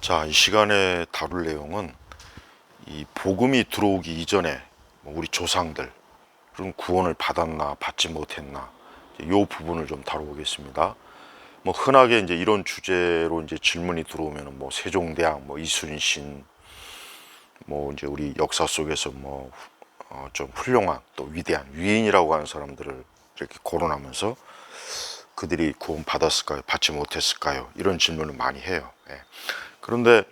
자, 이 시간에 다룰 내용은 이 복음이 들어오기 이전에 우리 조상들은 구원을 받았나 받지 못했나 이 부분을 좀 다뤄보겠습니다. 흔하게 이제 이런 주제로 이제 질문이 들어오면은 세종대왕, 이순신, 이제 우리 역사 속에서 좀 훌륭한 또 위대한 위인이라고 하는 사람들을 이렇게 거론하면서 그들이 구원 받았을까요? 받지 못했을까요? 이런 질문을 많이 해요. 예. 그런데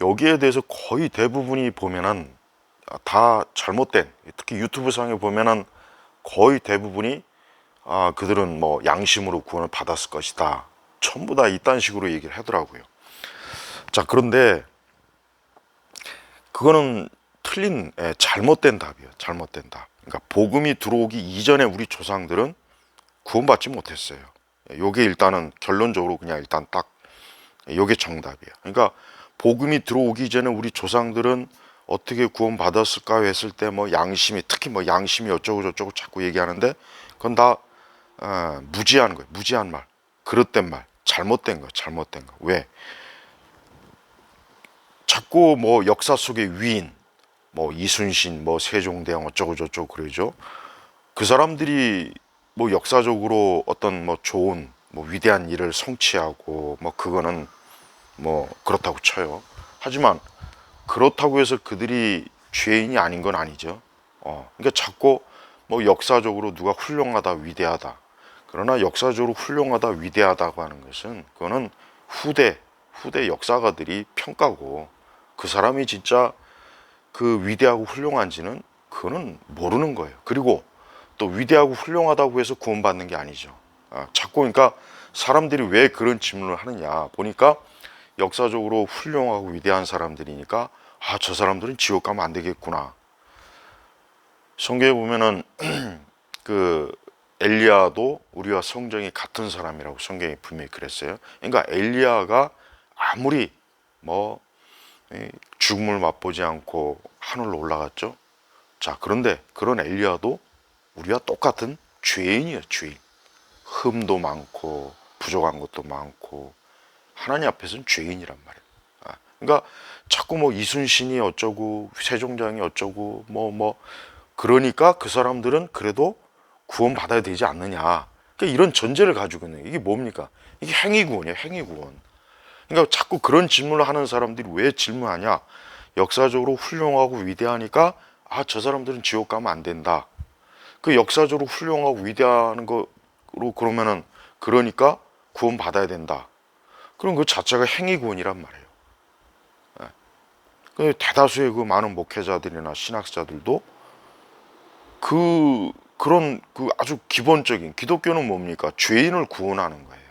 여기에 대해서 거의 대부분이 보면은 다 잘못된, 특히 유튜브 상에 보면은 거의 대부분이 그들은 양심으로 구원을 받았을 것이다. 전부 다 이딴 식으로 얘기를 하더라고요. 자, 그런데 그거는 틀린, 잘못된 답이에요. 잘못된 답. 그러니까 복음이 들어오기 이전에 우리 조상들은 구원받지 못했어요. 요게 일단은 결론적으로 그냥 일단 딱 요게 정답이에요. 그러니까 복음이 들어오기 전에 우리 조상들은 어떻게 구원받았을까 했을 때 양심이, 특히 양심이 어쩌고 저쩌고 자꾸 얘기하는데 그건 다 무지한 거예요. 무지한 말, 그릇된 말, 잘못된 거, 잘못된 거. 왜? 자꾸 역사 속의 위인, 이순신, 세종대왕 어쩌고 저쩌고 그러죠. 그 사람들이 역사적으로 어떤 좋은 위대한 일을 성취하고 그거는 그렇다고 쳐요. 하지만 그렇다고 해서 그들이 죄인이 아닌 건 아니죠. 그러니까 자꾸 역사적으로 누가 훌륭하다, 위대하다. 그러나 역사적으로 훌륭하다, 위대하다고 하는 것은 그거는 후대 역사가들이 평가고 그 사람이 진짜 그 위대하고 훌륭한지는 그거는 모르는 거예요. 그리고 또 위대하고 훌륭하다고 해서 구원받는 게 아니죠. 자꾸 그러니까 사람들이 왜 그런 질문을 하느냐 보니까 역사적으로 훌륭하고 위대한 사람들이니까 저 사람들은 지옥 가면 안 되겠구나. 성경에 보면은 그 엘리야도 우리와 성정이 같은 사람이라고 성경이 분명히 그랬어요. 그러니까 엘리야가 아무리 죽음을 맛보지 않고 하늘로 올라갔죠. 자, 그런데 그런 엘리야도 우리와 똑같은 죄인이에요. 죄인. 흠도 많고 부족한 것도 많고 하나님 앞에서는 죄인이란 말이에요. 그러니까 자꾸 이순신이 어쩌고 세종대왕이 어쩌고 그러니까 그 사람들은 그래도 구원받아야 되지 않느냐. 그러니까 이런 전제를 가지고 있는 이게 뭡니까? 이게 행위구원이에요. 행위구원. 그러니까 자꾸 그런 질문을 하는 사람들이 왜 질문하냐? 역사적으로 훌륭하고 위대하니까 저 사람들은 지옥 가면 안 된다. 그 역사적으로 훌륭하고 위대한 거로 그러면은 그러니까 구원받아야 된다. 그럼 그 자체가 행위구원이란 말이에요. 그 대다수의 그 많은 목회자들이나 신학자들도 그런 아주 기본적인 기독교는 뭡니까? 죄인을 구원하는 거예요.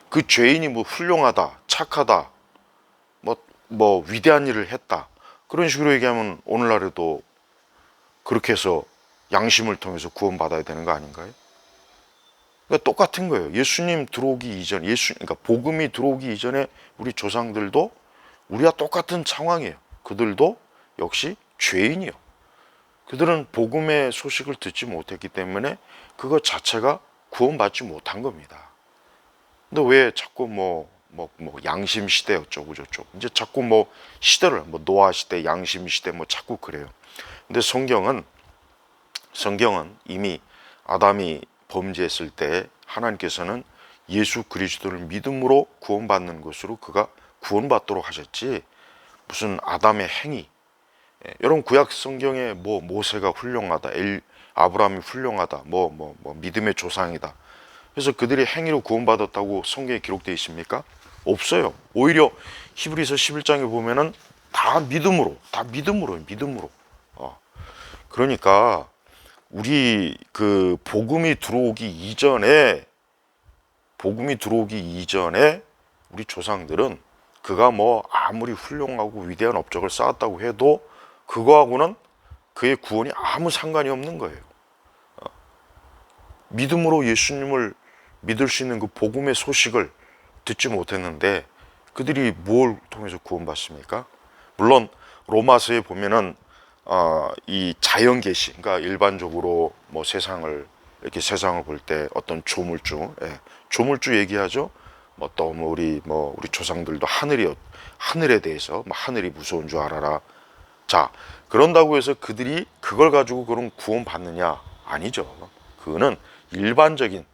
그 죄인이 훌륭하다, 착하다, 위대한 일을 했다. 그런 식으로 얘기하면 오늘날에도 그렇게 해서 양심을 통해서 구원받아야 되는 거 아닌가요? 그러니까 똑같은 거예요. 예수님 들어오기 이전, 그러니까 복음이 들어오기 이전에 우리 조상들도 우리와 똑같은 상황이에요. 그들도 역시 죄인이요. 그들은 복음의 소식을 듣지 못했기 때문에 그것 자체가 구원받지 못한 겁니다. 근데 왜 자꾸 양심 시대 어쩌고 저쩌고 이제 자꾸 시대를 노아 시대, 양심 시대 자꾸 그래요. 근데 성경은 이미 아담이 범죄했을 때 하나님께서는 예수 그리스도를 믿음으로 구원받는 것으로 그가 구원받도록 하셨지 무슨 아담의 행위. 여러분 구약 성경에 모세가 훌륭하다, 아브라함이 훌륭하다, 믿음의 조상이다. 그래서 그들이 행위로 구원받았다고 성경에 기록되어 있습니까? 없어요. 오히려 히브리서 11장에 보면은 다 믿음으로. 그러니까 우리 그 복음이 들어오기 이전에 우리 조상들은 그가 아무리 훌륭하고 위대한 업적을 쌓았다고 해도 그거하고는 그의 구원이 아무 상관이 없는 거예요. 믿음으로 예수님을 믿을 수 있는 그 복음의 소식을 듣지 못했는데 그들이 뭘 통해서 구원받습니까? 물론 로마서에 보면은 이 자연 계시, 그러니까 일반적으로 세상을 볼 때 어떤 조물주 얘기하죠. 뭐 또 우리 조상들도 하늘에 대해서 뭐 하늘이 무서운 줄 알아라. 자, 그런다고 해서 그들이 그걸 가지고 그럼 구원 받느냐? 아니죠. 그거는 일반적인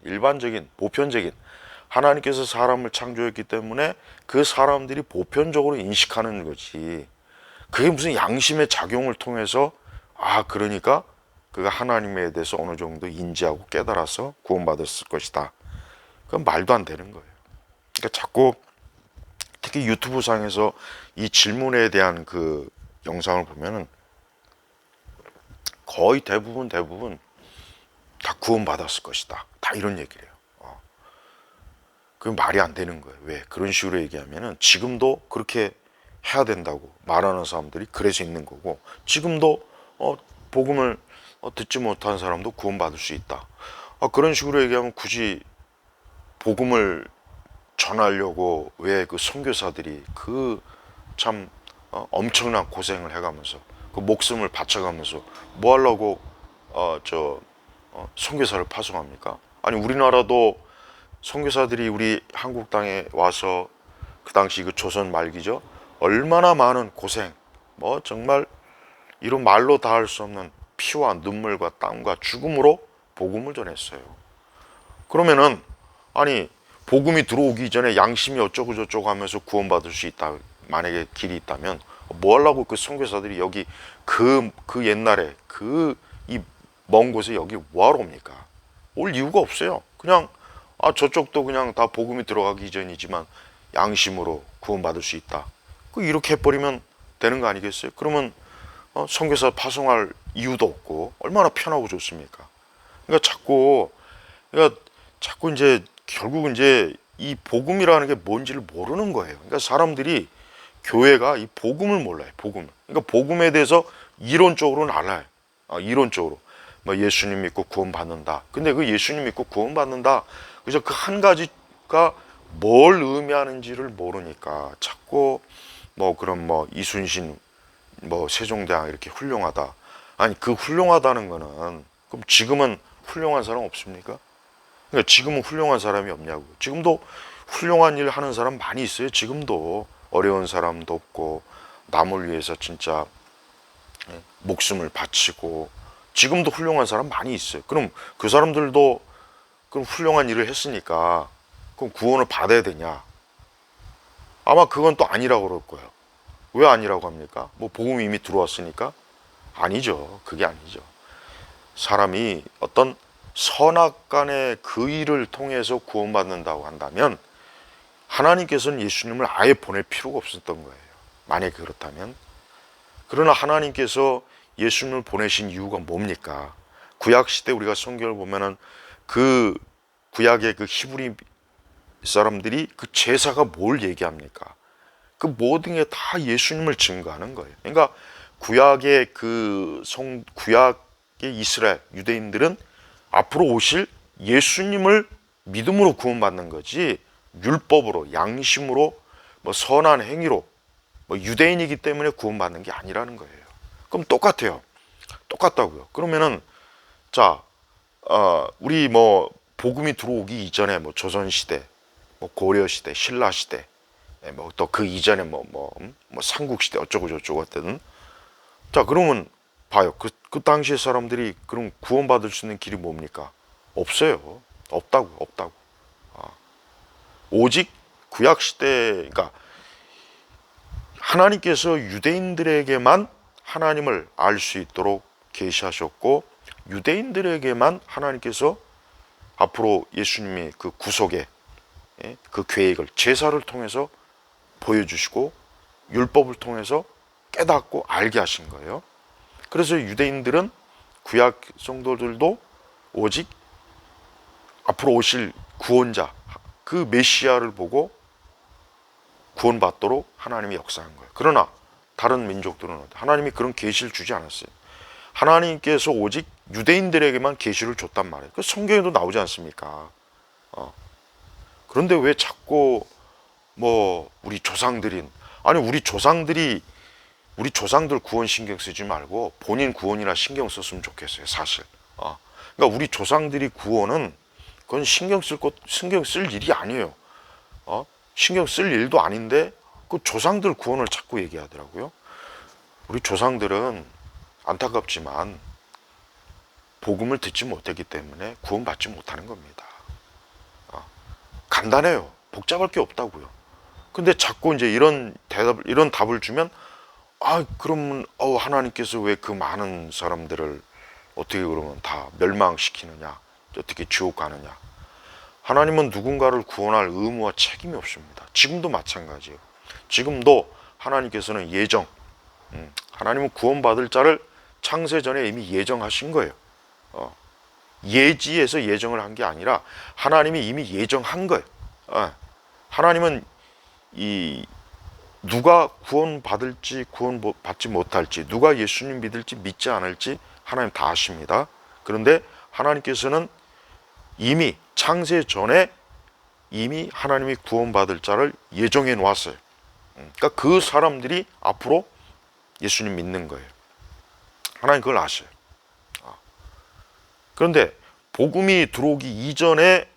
보편적인 하나님께서 사람을 창조했기 때문에 그 사람들이 보편적으로 인식하는 거지. 그게 무슨 양심의 작용을 통해서 그러니까 그가 하나님에 대해서 어느 정도 인지하고 깨달아서 구원받았을 것이다. 그건 말도 안 되는 거예요. 그러니까 자꾸 특히 유튜브 상에서 이 질문에 대한 그 영상을 보면은 거의 대부분 다 구원받았을 것이다. 다 이런 얘기를 해요. 그게 말이 안 되는 거예요. 왜? 그런 식으로 얘기하면은 지금도 그렇게 해야 된다고 말하는 사람들이 그래서 있는 거고, 지금도 복음을 듣지 못한 사람도 구원받을 수 있다. 그런 식으로 얘기하면 굳이 복음을 전하려고 왜 그 선교사들이 그 참 엄청난 고생을 해가면서 그 목숨을 바쳐가면서 뭐 하려고 선교사를 파송합니까? 아니 우리나라도 선교사들이 우리 한국 땅에 와서 그 당시 그 조선 말기죠. 얼마나 많은 고생, 뭐 정말 이런 말로 다 할 수 없는 피와 눈물과 땀과 죽음으로 복음을 전했어요. 그러면은 아니 복음이 들어오기 전에 양심이 어쩌고 저쩌고 하면서 구원받을 수 있다. 만약에 길이 있다면 뭐 하려고 그 선교사들이 여기 그 옛날에 이 먼 곳에 여기 뭐하러 옵니까? 올 이유가 없어요. 그냥 저쪽도 그냥 다 복음이 들어가기 이전이지만 양심으로 구원받을 수 있다. 이렇게 해버리면 되는 거 아니겠어요? 그러면 선교사 파송할 이유도 없고 얼마나 편하고 좋습니까? 그러니까 자꾸 이제 결국은 이제 이 복음이라는 게 뭔지를 모르는 거예요. 그러니까 사람들이 교회가 이 복음을 몰라요. 복음을. 그러니까 복음에 대해서 이론적으로는 알아요. 이론적으로 뭐 예수님 믿고 구원받는다. 근데 그 예수님 믿고 구원받는다. 그래서 그 한 가지가 뭘 의미하는지를 모르니까 자꾸 뭐 그런 뭐 이순신 뭐 세종대왕 이렇게 훌륭하다. 아니 그 훌륭하다는 거는 그럼 지금은 훌륭한 사람 없습니까? 그러니까 지금은 훌륭한 사람이 없냐고. 지금도 훌륭한 일 하는 사람 많이 있어요. 지금도 어려운 사람도 없고 남을 위해서 진짜 목숨을 바치고 지금도 훌륭한 사람 많이 있어요. 그럼 그 사람들도 그럼 훌륭한 일을 했으니까 그럼 구원을 받아야 되냐? 아마 그건 또 아니라고 그럴 거예요. 왜 아니라고 합니까? 뭐 복음이 이미 들어왔으니까? 아니죠. 그게 아니죠. 사람이 어떤 선악간의 그 일을 통해서 구원받는다고 한다면 하나님께서는 예수님을 아예 보낼 필요가 없었던 거예요. 만약에 그렇다면. 그러나 하나님께서 예수님을 보내신 이유가 뭡니까? 구약시대 우리가 성경을 보면은 그 구약의 그 히브리 사람들이 그 제사가 뭘 얘기합니까? 그 모든 게 다 예수님을 증거하는 거예요. 그러니까 구약의 이스라엘 유대인들은 앞으로 오실 예수님을 믿음으로 구원받는 거지 율법으로 양심으로 뭐 선한 행위로 뭐 유대인이기 때문에 구원받는 게 아니라는 거예요. 그럼 똑같아요. 똑같다고요. 그러면은 우리 뭐 복음이 들어오기 이전에 뭐 조선 시대, 뭐 고려 시대, 신라 시대, 뭐 또 그 이전에 뭐 삼국 시대 어쩌고 저쩌고 했든 그러면 봐요. 그 당시의 사람들이 그럼 구원받을 수 있는 길이 뭡니까? 없어요. 없다고. 오직 구약 시대, 그러니까 하나님께서 유대인들에게만 하나님을 알 수 있도록 계시하셨고 유대인들에게만 하나님께서 앞으로 예수님의 그 구속의 그 계획을 제사를 통해서 보여주시고 율법을 통해서 깨닫고 알게 하신 거예요. 그래서 유대인들은 구약 성도들도 오직 앞으로 오실 구원자 그 메시아를 보고 구원받도록 하나님이 역사한 거예요. 그러나 다른 민족들은 하나님이 그런 계시를 주지 않았어요. 하나님께서 오직 유대인들에게만 계시를 줬단 말이에요. 그 성경에도 나오지 않습니까? 그런데 왜 자꾸 뭐 우리 조상들 구원 신경 쓰지 말고 본인 구원이나 신경 썼으면 좋겠어요. 사실. 그러니까 우리 조상들이 구원은 그건 신경 쓸 일이 아니에요. 신경 쓸 일도 아닌데 그 조상들 구원을 자꾸 얘기하더라고요. 우리 조상들은 안타깝지만 복음을 듣지 못했기 때문에 구원받지 못하는 겁니다. 간단해요. 복잡할 게 없다고요. 근데 자꾸 이제 이런 답을 주면, 그러면 하나님께서 왜 그 많은 사람들을 어떻게 그러면 다 멸망시키느냐, 어떻게 지옥 가느냐. 하나님은 누군가를 구원할 의무와 책임이 없습니다. 지금도 마찬가지예요. 지금도 하나님께서는 하나님은 구원받을 자를 창세 전에 이미 예정하신 거예요. 예지에서 예정을 한 게 아니라 하나님이 이미 예정한 거예요. 하나님은 누가 구원받을지 구원받지 못할지, 누가 예수님 믿을지 믿지 않을지 하나님 다 아십니다. 그런데 하나님께서는 이미 창세 전에 이미 하나님이 구원받을 자를 예정해 놓았어요. 그러니까 그 사람들이 앞으로 예수님 믿는 거예요. 하나님 그걸 아셔요. 그런데 복음이 들어오기 이전에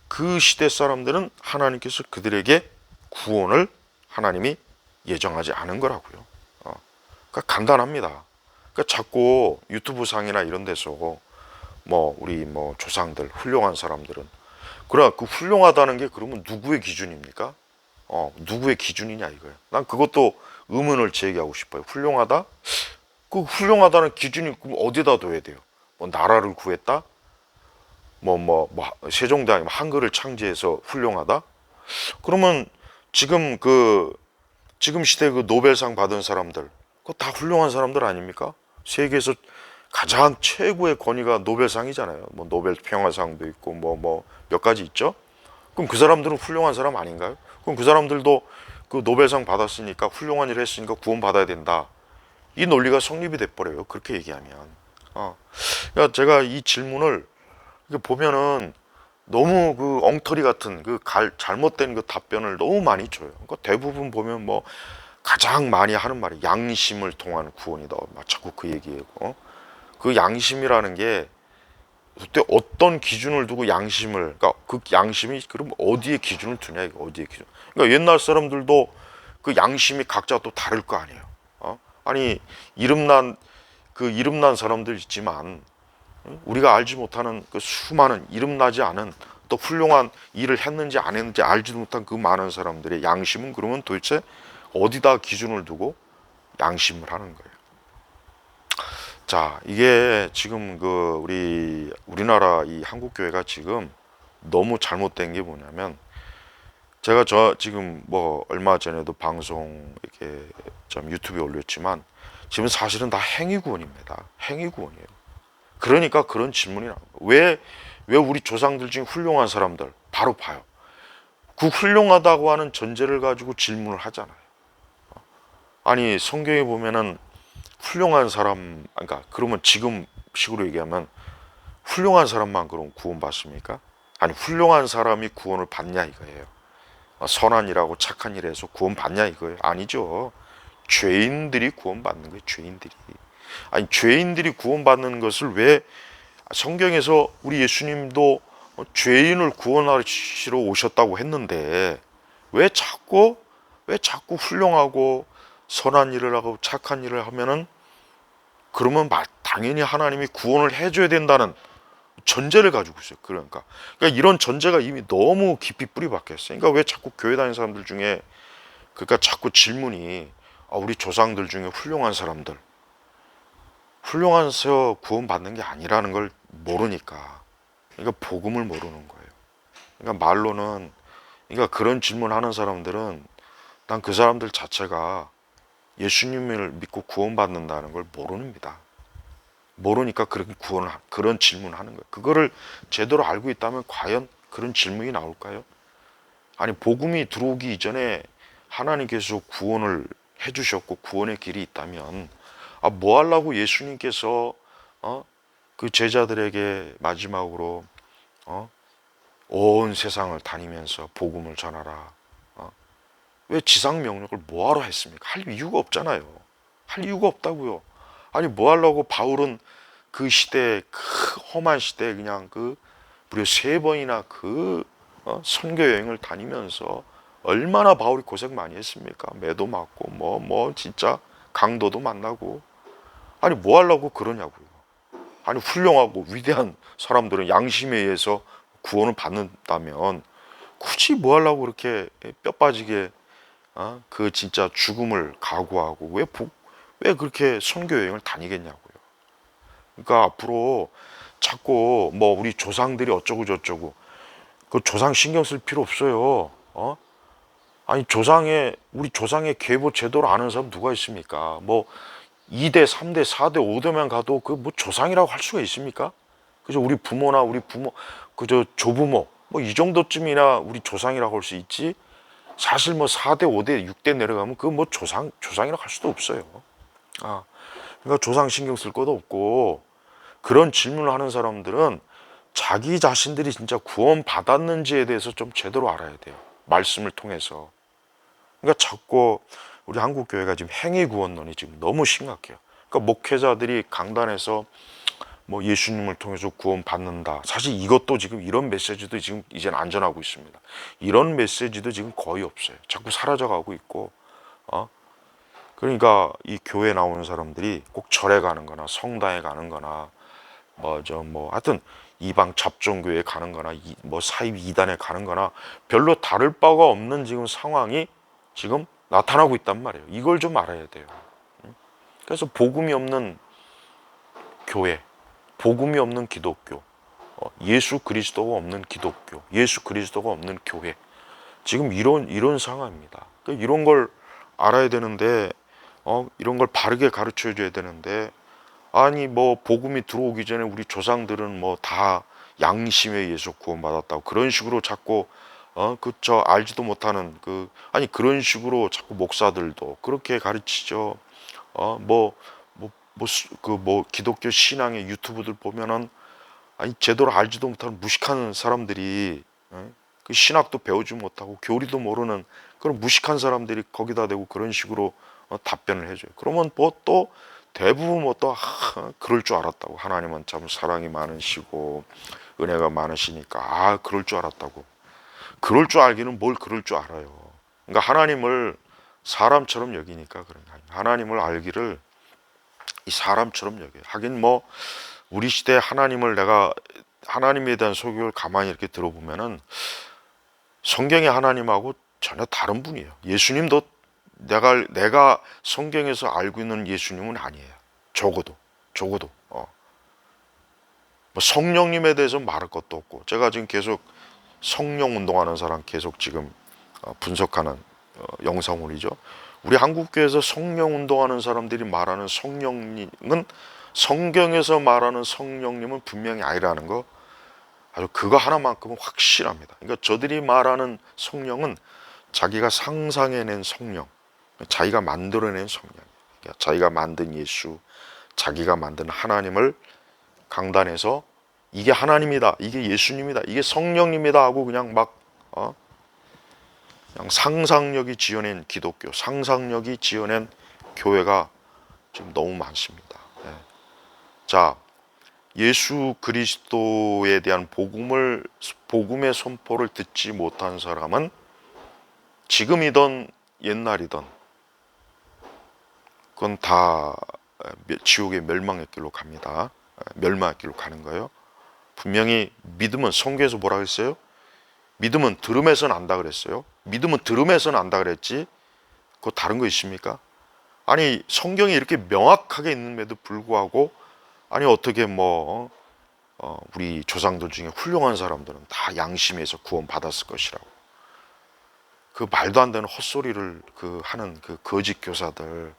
그 시대 사람들은 하나님께서 그들에게 구원을 하나님이 예정하지 않은 거라고요. 그러니까 간단합니다. 그러니까 자꾸 유튜브 상이나 이런 데서 우리 조상들 훌륭한 사람들은, 그래 그 훌륭하다는 게 그러면 누구의 기준입니까? 누구의 기준이냐 이거예요. 난 그것도 의문을 제기하고 싶어요. 훌륭하다? 그 훌륭하다는 기준이 어디다 둬야 돼요? 나라를 구했다? 세종대왕이 한글을 창제해서 훌륭하다? 그러면 지금 시대 그 노벨상 받은 사람들, 그거 다 훌륭한 사람들 아닙니까? 세계에서 가장 최고의 권위가 노벨상이잖아요. 노벨 평화상도 있고 몇 가지 있죠. 그럼 그 사람들은 훌륭한 사람 아닌가요? 그럼 그 사람들도 그 노벨상 받았으니까, 훌륭한 일을 했으니까 구원받아야 된다. 이 논리가 성립이 돼버려요. 그렇게 얘기하면. 그러니까 제가 이 질문을 보면은 너무 그 엉터리 같은 잘못된 그 답변을 너무 많이 줘요. 그러니까 대부분 보면 가장 많이 하는 말이 양심을 통한 구원이다. 자꾸 그 얘기예요. 그 양심이라는 게 그때 어떤 기준을 두고 그러니까 그 양심이 그럼 어디에 기준을 두냐, 이거 어디에 기준. 그러니까 옛날 사람들도 그 양심이 각자 또 다를 거 아니에요. 아니 이름난 사람들 있지만 우리가 알지 못하는 그 수많은 이름나지 않은 또 훌륭한 일을 했는지 안 했는지 알지도 못한 그 많은 사람들의 양심은 그러면 도대체 어디다 기준을 두고 양심을 하는 거예요. 자, 이게 지금 우리나라 이 한국교회가 지금 너무 잘못된 게 뭐냐면, 제가 지금 얼마 전에도 방송 이렇게 좀 유튜브에 올렸지만, 지금 사실은 다 행위구원입니다. 행위구원이에요. 그러니까 그런 질문이 나옵니다. 왜 우리 조상들 중에 훌륭한 사람들 바로 봐요. 그 훌륭하다고 하는 전제를 가지고 질문을 하잖아요. 아니 성경에 보면은 훌륭한 사람, 그러니까 그러면 지금 식으로 얘기하면 훌륭한 사람만 그럼 구원받습니까? 아니 훌륭한 사람이 구원을 받냐 이거예요. 선한 일하고 착한 일해서 구원받냐 이거예요. 아니죠. 죄인들이 구원받는 거예요. 죄인들이. 아니 죄인들이 구원받는 것을 왜 성경에서 우리 예수님도 죄인을 구원하시러 오셨다고 했는데 왜 자꾸 훌륭하고 선한 일을 하고 착한 일을 하면은 그러면 당연히 하나님이 구원을 해줘야 된다는 전제를 가지고 있어요. 그러니까 이런 전제가 이미 너무 깊이 뿌리 박혔어요. 그러니까 왜 자꾸 교회 다니는 사람들 중에 자꾸 질문이 우리 조상들 중에 훌륭한 사람들 훌륭해서 구원받는 게 아니라는 걸 모르니까, 그러니까 복음을 모르는 거예요. 그러니까 말로는, 그러니까 그런 질문하는 사람들은 난 그 사람들 자체가 예수님을 믿고 구원받는다는 걸 모릅니다. 모르니까 그런 질문하는 거예요. 그거를 제대로 알고 있다면 과연 그런 질문이 나올까요? 아니 복음이 들어오기 이전에 하나님께서 구원을 해주셨고 구원의 길이 있다면 뭐 하려고 예수님께서 그 제자들에게 마지막으로 온 세상을 다니면서 복음을 전하라. 왜 지상 명령을 뭐하러 했습니까? 할 이유가 없잖아요. 할 이유가 없다고요. 아니 뭐 하려고 바울은 그 시대 그 험한 시대에 그냥 무려 3번이나 선교 여행을 다니면서 얼마나 바울이 고생 많이 했습니까? 매도 맞고 뭐 진짜 강도도 만나고. 아니 뭐 하려고 그러냐고요. 아니 훌륭하고 위대한 사람들은 양심에 의해서 구원을 받는다면 굳이 뭐 하려고 그렇게 뼈 빠지게 그 진짜 죽음을 각오하고 왜 그렇게 선교 여행을 다니겠냐고요. 그러니까 앞으로 자꾸 뭐 우리 조상들이 어쩌고 저쩌고 그 조상 신경 쓸 필요 없어요. 아니 우리 조상의 계보 제도를 아는 사람 누가 있습니까? 뭐 2대, 3대, 4대, 5대만 가도 그 뭐 조상이라고 할 수가 있습니까? 그죠? 우리 부모나 우리 부모 그저 조부모 뭐 이 정도쯤이나 우리 조상이라고 할 수 있지. 사실 뭐 4대, 5대, 6대 내려가면 그 뭐 조상이라고 할 수도 없어요. 그러니까 조상 신경 쓸 것도 없고 그런 질문을 하는 사람들은 자기 자신들이 진짜 구원 받았는지에 대해서 좀 제대로 알아야 돼요. 말씀을 통해서. 그러니까 자꾸 우리 한국 교회가 지금 행위 구원론이 지금 너무 심각해요. 그러니까 목회자들이 강단에서 뭐 예수님을 통해서 구원 받는다. 사실 이것도 지금 이런 메시지도 지금 이제는 안 전하고 있습니다. 이런 메시지도 지금 거의 없어요. 자꾸 사라져가고 있고, 그러니까 이 교회 나오는 사람들이 꼭 절에 가는 거나 성당에 가는 거나 하여튼 이방 잡종교회에 가는 거나 뭐 사입 이단에 가는 거나 별로 다를 바가 없는 지금 상황이 지금 나타나고 있단 말이에요. 이걸 좀 알아야 돼요. 그래서 복음이 없는 교회, 복음이 없는 기독교, 예수 그리스도가 없는 기독교, 예수 그리스도가 없는 교회, 지금 이런 상황입니다. 그러니까 이런 걸 알아야 되는데, 이런 걸 바르게 가르쳐 줘야 되는데, 아니 뭐 복음이 들어오기 전에 우리 조상들은 뭐 다 양심에 의해서 구원받았다고 그런 식으로 자꾸 그저 알지도 못하는 아니 그런 식으로 자꾸 목사들도 그렇게 가르치죠. 뭐 기독교 신앙의 유튜브들 보면은 아니 제대로 알지도 못하는 무식한 사람들이 그 신학도 배우지 못하고 교리도 모르는 그런 무식한 사람들이 거기다 대고 그런 식으로 답변을 해줘요. 그러면 뭐 또 대부분 그럴 줄 알았다고. 하나님은 참 사랑이 많으시고 은혜가 많으시니까 그럴 줄 알았다고. 그럴 줄 알기는 뭘 그럴 줄 알아요. 그러니까 하나님을 사람처럼 여기니까 그런 거예요. 하나님을 알기를 이 사람처럼 여겨요. 하긴 뭐 우리 시대 내가 하나님에 대한 소교를 가만히 이렇게 들어보면은 성경의 하나님하고 전혀 다른 분이에요. 예수님도 내가 성경에서 알고 있는 예수님은 아니에요. 적어도 뭐 성령님에 대해서 말할 것도 없고, 제가 지금 계속 성령 운동하는 사람 계속 지금 분석하는 영상물이죠. 우리 한국교회에서 성령 운동하는 사람들이 말하는 성령님은 성경에서 말하는 성령님은 분명히 아니라는 거, 아주 그거 하나만큼은 확실합니다. 그러니까 저들이 말하는 성령은 자기가 상상해낸 성령, 자기가 만들어낸 성령, 그러니까 자기가 만든 예수, 자기가 만든 하나님을 강단에서 이게 하나님이다, 이게 예수님이다, 이게 성령님이다 하고 그냥 그냥 상상력이 지어낸 기독교, 상상력이 지어낸 교회가 지금 너무 많습니다. 자, 예수 그리스도에 대한 복음의 선포를 듣지 못한 사람은 지금이든 옛날이든 그건 다 지옥의 멸망의 길로 갑니다. 멸망의 길로 가는 거예요. 분명히 믿음은, 성경에서 뭐라 그랬어요? 믿음은 들음에서 난다 그랬어요. 믿음은 들음에서 난다 그랬지 그거 다른 거 있습니까? 아니 성경이 이렇게 명확하게 있는데도 불구하고 아니 어떻게 우리 조상들 중에 훌륭한 사람들은 다 양심에서 구원받았을 것이라고, 그 말도 안 되는 헛소리를 하는 그 거짓 교사들,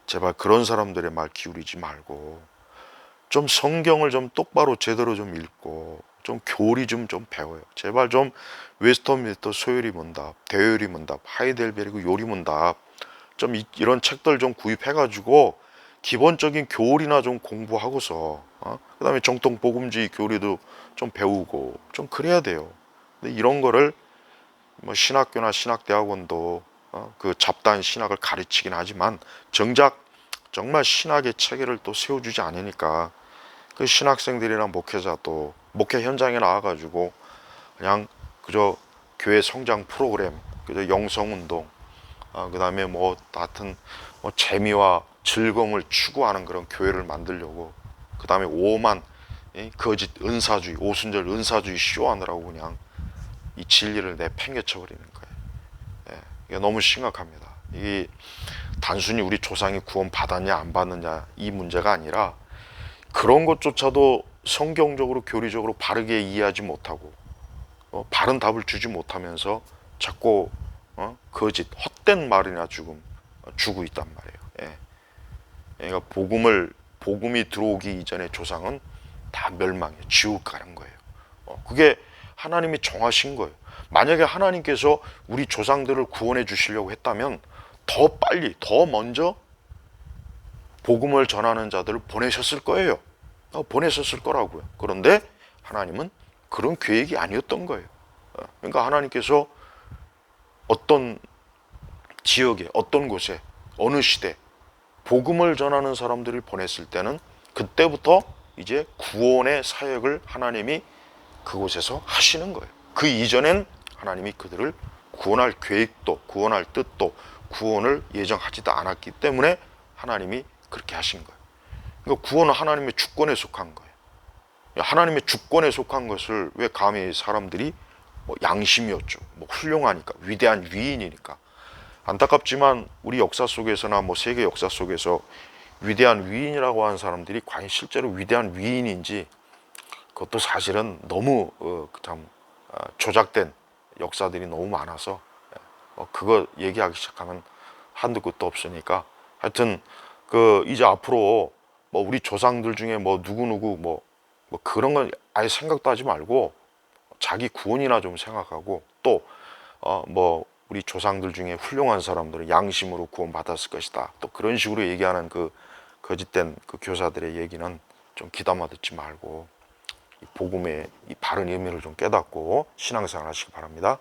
제발 그런 사람들의 말 기울이지 말고 좀 성경을 좀 똑바로 제대로 좀 읽고 좀 교리 좀 배워요. 제발 좀 웨스턴민스터 소요리 문답, 대요리 문답, 하이델베르그 요리 문답 좀 이런 책들 좀 구입해가지고 기본적인 교리나 좀 공부하고서 그다음에 정통 복음주의 교리도 좀 배우고 좀 그래야 돼요. 근데 이런 거를 뭐 신학교나 신학대학원도 그 잡다한 신학을 가르치긴 하지만 정작 정말 신학의 체계를 또 세워주지 않으니까 그 신학생들이나 목회자도 목회 현장에 나와가지고 그냥 그저 교회 성장 프로그램, 그저 영성 운동, 그다음에 뭐 하여튼 뭐 재미와 즐거움을 추구하는 그런 교회를 만들려고, 그다음에 오만 거짓 은사주의, 오순절 은사주의 쇼하느라고 그냥 이 진리를 내팽개쳐 버리는 거예요. 예, 이게 너무 심각합니다. 이게 단순히 우리 조상이 구원 받았냐 안 받느냐 이 문제가 아니라, 그런 것조차도 성경적으로 교리적으로 바르게 이해하지 못하고 바른 답을 주지 못하면서 자꾸 거짓 헛된 말이나 주고 있단 말이에요. 예. 그러니까 복음이 들어오기 이전에 조상은 다 멸망해 지옥 가는 거예요. 그게 하나님이 정하신 거예요. 만약에 하나님께서 우리 조상들을 구원해 주시려고 했다면 더 빨리 더 먼저 복음을 전하는 자들을 보내셨을 거예요. 보내셨을 거라고요. 그런데 하나님은 그런 계획이 아니었던 거예요. 그러니까 하나님께서 어떤 지역에, 어떤 곳에, 어느 시대 복음을 전하는 사람들을 보냈을 때는 그때부터 이제 구원의 사역을 하나님이 그곳에서 하시는 거예요. 그 이전엔 하나님이 그들을 구원할 계획도, 구원할 뜻도, 구원을 예정하지도 않았기 때문에 하나님이 그렇게 하신 거예요. 그러니까 구원은 하나님의 주권에 속한 거예요. 하나님의 주권에 속한 것을 왜 감히 사람들이 뭐 양심이었죠, 뭐 훌륭하니까, 위대한 위인이니까. 안타깝지만 우리 역사 속에서나 뭐 세계 역사 속에서 위대한 위인이라고 하는 사람들이 과연 실제로 위대한 위인인지, 그것도 사실은 너무 참 조작된 역사들이 너무 많아서 그거 얘기하기 시작하면 한두 끝도 없으니까, 하여튼 그 이제 앞으로 뭐 우리 조상들 중에 뭐 누구누구 뭐 그런 건 아예 생각도 하지 말고 자기 구원이나 좀 생각하고, 또 뭐 우리 조상들 중에 훌륭한 사람들은 양심으로 구원 받았을 것이다, 또 그런 식으로 얘기하는 그 거짓된 그 교사들의 얘기는 좀 귀담아 듣지 말고 이 복음의 이 바른 의미를 좀 깨닫고 신앙생활 하시기 바랍니다.